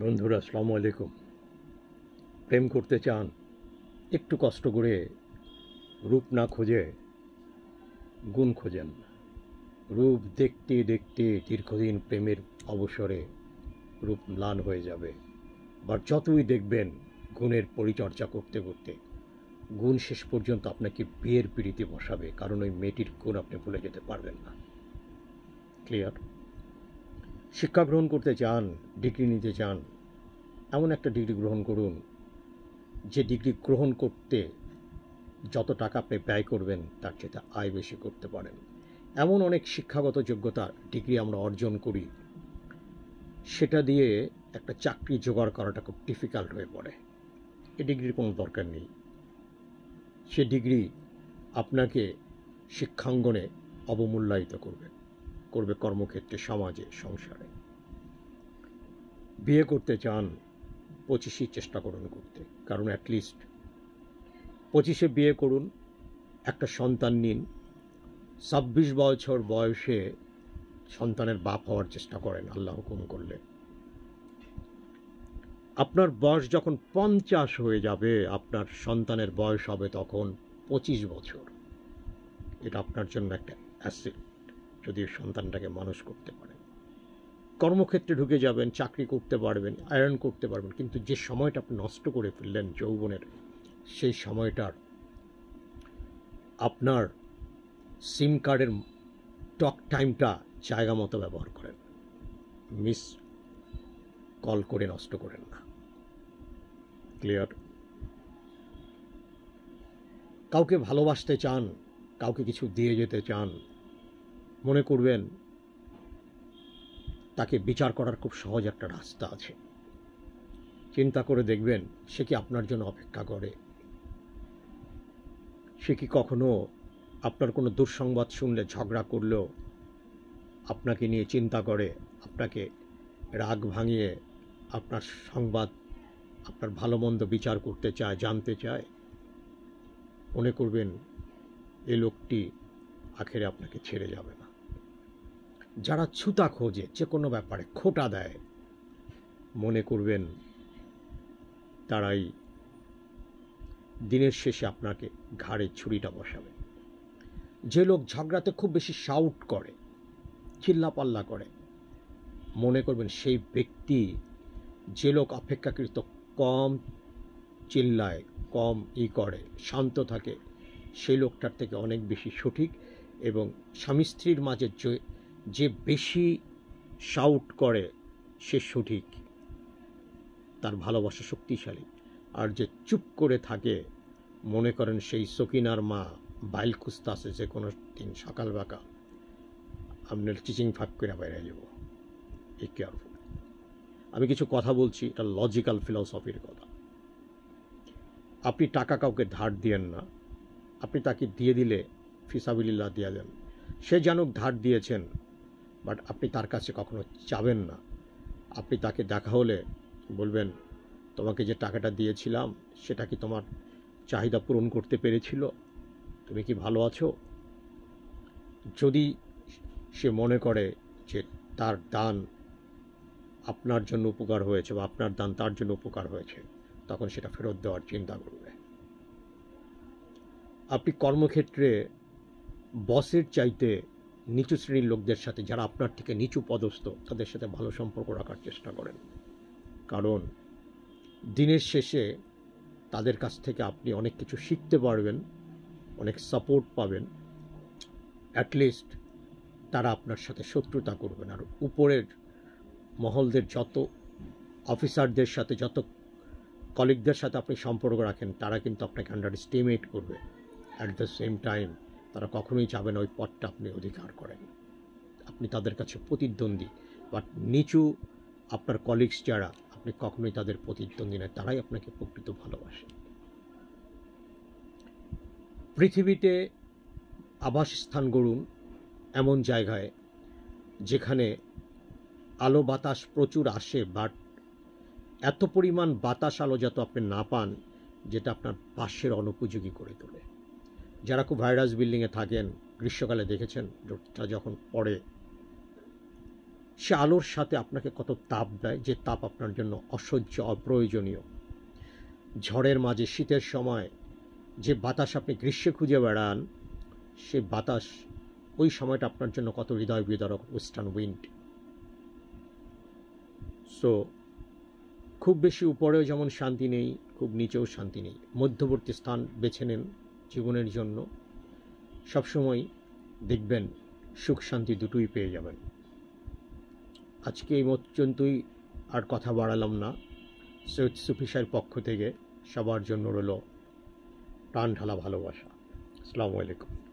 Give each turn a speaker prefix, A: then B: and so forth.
A: বন্ধুরা আসসালামু আলাইকুম। প্রেম করতে চান, একটু কষ্ট করে রূপ না খুঁজে গুণ খোঁজেন। রূপ দেখতে দেখতে দীর্ঘদিন প্রেমের অবসরে রূপ ম্লান হয়ে যাবে। বা যতই দেখবেন গুণের পরিচর্যা করতে করতে গুণ শেষ পর্যন্ত আপনাকে বিয়ের পিড়িতে বসাবে, কারণ ওই মেয়েটির গুণ আপনি ভুলে যেতে পারবেন না। ক্লিয়ার? শিক্ষা গ্রহণ করতে চান, ডিগ্রি নিতে চান, এমন একটা ডিগ্রি গ্রহণ করুন যে ডিগ্রি গ্রহণ করতে যত টাকা আপনি ব্যয় করবেন তার চেয়ে আয় বেশি করতে পারেন। এমন অনেক শিক্ষাগত যোগ্যতা ডিগ্রি আমরা অর্জন করি, সেটা দিয়ে একটা চাকরি জোগাড় করাটা খুব ডিফিকাল্ট হয়ে পড়ে। এই ডিগ্রির কোনো দরকার নেই। সে ডিগ্রি আপনাকে শিক্ষাঙ্গনে অবমূল্যায়িত করবে কর্মক্ষেত্রে, সমাজে, সংসারে। বিয়ে করতে চান, 25 চেষ্টা করুন করতে, কারণ অ্যাটলিস্ট 25 বিয়ে করুন, একটা সন্তান নিন, 26 বছর বয়সে সন্তানের বাপ হওয়ার চেষ্টা করেন আল্লাহ হুকুম করলে। আপনার বয়স যখন 50 হয়ে যাবে, আপনার সন্তানের বয়স হবে তখন 25 বছর। এটা আপনার জন্য একটা অ্যাসেট, যদি সন্তানটাকে মানুষ করতে পারেন। কর্মক্ষেত্রে ঢুকে যাবেন, চাকরি করতে পারবেন, আয়রন করতে পারবেন, কিন্তু যে সময়টা আপনি নষ্ট করে ফেললেন যৌবনের, সেই সময়টার আপনার সিম কার্ডের টক টাইমটা জায়গা মতো ব্যবহার করেন। মিস কল করে নষ্ট করেন না। ক্লিয়ার? কাউকে ভালোবাসতে চান, কাউকে কিছু দিয়ে যেতে চান, মনে করবেন তাকে বিচার করার খুব সহজ একটা রাস্তা আছে। চিন্তা করে দেখবেন সে কি আপনার জন্য অপেক্ষা করে? সে কি কখনো আপনার কোনো দুঃসংবাদ শুনলে, ঝগড়া করলেও আপনাকে নিয়ে চিন্তা করে, আপনাকে রাগ ভাঙিয়ে আপনার সংবাদ, আপনার ভালো মন্দ বিচার করতে চায়, জানতে চায়? মনে করবেন এই লোকটি আখেরে আপনাকে ছেড়ে যাবে না। যারা ছুতা খোঁজে, যে কোনো ব্যাপারে খোঁটা দেয়, মনে করবেন তারাই দিনের শেষে আপনাকে ঘাড়ে ছুরিটা বসাবে। যে লোক ঝগড়াতে খুব বেশি শাউট করে, চিল্লাপাল্লা করে, মনে করবেন সেই ব্যক্তি, যে লোক অপেক্ষাকৃত কম চিল্লায়, কম করে, শান্ত থাকে, সেই লোকটার থেকে অনেক বেশি সঠিক। এবং স্বামী স্ত্রীর মাঝে যে বেশি শাউট করে সে সঠিক, তার ভালোবাসা শক্তিশালী। আর যে চুপ করে থাকে, মনে করেন সেই সকিনার মা বাইল খুঁজতে আসে যে কোনো দিন সকাল বাঁকা আপনার চিচিং ফাঁক করে বেড়ে যাব। এই কেয়ারফুল। আমি কিছু কথা বলছি, এটা লজিক্যাল ফিলসফির কথা। আপনি টাকা কাউকে ধার দিয়েন না, আপনি তাকে দিয়ে দিলে ফিসাবিলিল্লাহ দিয়ে দেন, সে জানুক ধার দিয়েছেন, বাট আপনি তার কাছে কখনো চাবেন না। আপনি তাকে দেখা হলে বলবেন, তোমাকে যে টাকাটা দিয়েছিলাম সেটা কি তোমার চাহিদা পূরণ করতে পেরেছিল? তুমি কি ভালো আছো? যদি সে মনে করে যে তার দান আপনার জন্য উপকার হয়েছে বা আপনার দান তার জন্য উপকার হয়েছে, তখন সেটা ফেরত দেওয়ার চিন্তা করবে। আপনি কর্মক্ষেত্রে বসের চাইতে নিচু শ্রেণীর লোকদের সাথে, যারা আপনার থেকে নিচু পদস্থ, তাদের সাথে ভালো সম্পর্ক রাখার চেষ্টা করেন, কারণ দিনের শেষে তাদের কাছ থেকে আপনি অনেক কিছু শিখতে পারবেন, অনেক সাপোর্ট পাবেন। অ্যাটলিস্ট তারা আপনার সাথে শত্রুতা করবেন। আর উপরের মহলদের যত অফিসারদের সাথে, যত কলিগদের সাথে আপনি সম্পর্ক রাখেন, তারা কিন্তু আপনাকে আন্ডার এস্টিমেট করবে। অ্যাট দ্য সেম টাইম তারা কখনোই চাবে না ওই পদটা আপনি অধিকার করেন। আপনি তাদের কাছে প্রতিদ্বন্দ্বী। বাট নিচু আপনার কলিগস যারা, আপনি কখনোই তাদের প্রতিদ্বন্দ্বী নয়, তারাই আপনাকে প্রকৃত ভালোবাসে। পৃথিবীতে আবাসস্থান গড়ুন এমন জায়গায় যেখানে আলো বাতাস প্রচুর আসে, বাট এত পরিমাণ বাতাস আলো যাতে আপনি না পান যেটা আপনার বাসের অনুপযোগী করে তোলে। যারা খুব ভাইরাস বিল্ডিংয়ে থাকেন, গ্রীষ্মকালে দেখেছেন রোদটা যখন পড়ে, সে আলোর সাথে আপনাকে কত তাপ দেয়, যে তাপ আপনার জন্য অসহ্য, অপ্রয়োজনীয়। ঝড়ের মাঝে শীতের সময় যে বাতাস আপনি গ্রীষ্মে খুঁজে বেড়ান, সে বাতাস ওই সময়টা আপনার জন্য কত হৃদয় বিদারক, ওয়েস্টার্ন উইন্ড। সো খুব বেশি উপরেও যেমন শান্তি নেই, খুব নিচেও শান্তি নেই। মধ্যবর্তী স্থান বেছে নেন জীবনের জন্য, সবসময় দেখবেন সুখ শান্তি দুটোই পেয়ে যাবেন। আজকে এই পর্যন্তই, আর কথা বাড়ালাম না। সৈয়দ সুফি সাহের পক্ষ থেকে সবার জন্য রইল প্রাণ ঢালা ভালোবাসা। আসসালামু আলাইকুম।